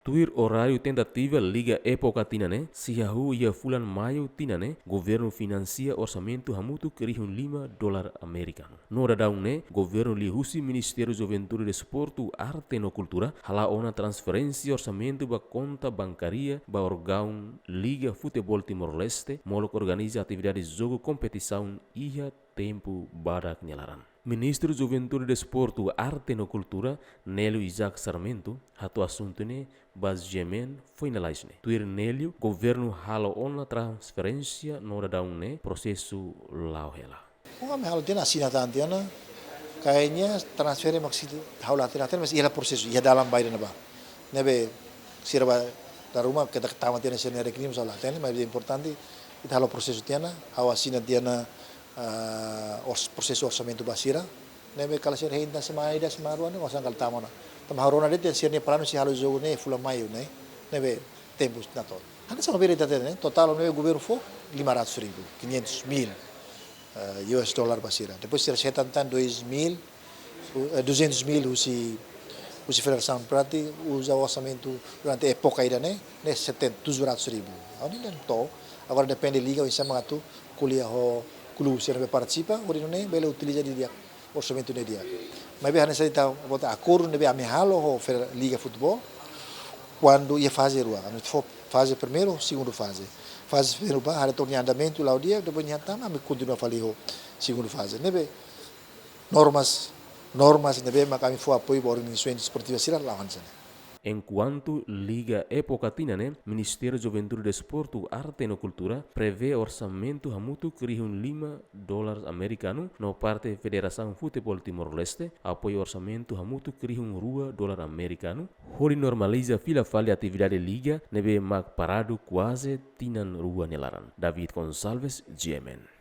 Tuir horário tentativa Liga Época tinane, siahu ia fulan maio tinane, governo financia orçamento hamutu kerihun $5 americano. No dadaune, governo lihusi Ministério Juventude e Desporto, Arte e Cultura, hala ona transferência orçamento ba conta bancaria ba órgão Liga Futebol Timor-Leste, molok organiza atividade jogo competição ia tempo badak nyalaran. Ministro Juventude e Desporto, Arte e Cultura, Nélio Isaac Sarmento, hatu assunto ne basicamente finalize ne. Tuir Nélio, governo hala ona transferência no dadaung ne prosesu lau hela. Halo tiana asina tantiana, kayaknya transfernya maksud halo hati masih ialah proses ia dalam bayi naba. Nebe sirba da rumah kita ketawa tiana seni rekrim soal tiana, mas importante itu halo proses tiana, awasina tiana proses orçamento basira. Nebe kalau sih hinta semaida semaruan ni wasang kaltama na. Tamaharona dia sirnya plano si halo jogo ne fula maio ne. Nebe tempos na todo. Hanya sama beri tadi ne, total nebe governo fo 500.000, 500.000 US dollar basira. Depois se tantan 200.000 usi Federação Prati usa o orçamento durante a época ainda né 200.000. Oni nem to. Agora depende liga o sama tu kuliah ho clube se participa, ori não bele utiliza dia orçamento ne dia. Mas bem nessa então bota acordo nebe amehalo ho liga futebol quando ia fazer rua. Fase primeiro, segundo fase. Fase primeiro bah ada torneio andamento lá o dia, depois nyata mas continua falir ho segundo fase. Nebe normas nebe kami for apoio para organizações esportivas sira lawan sana. Enquanto Liga Época tinane, Ministério Juventude e Desporto, Arte e Cultura prevê orçamento hamutu kerihun $5 americano no parte Federação Futebol Timor-Leste, apoio orçamento hamutu kerihun $2 americano, hori normaliza fila falha atividade liga, nebe mak parado quase tinan rua nelaran. David Gonçalves, GMN.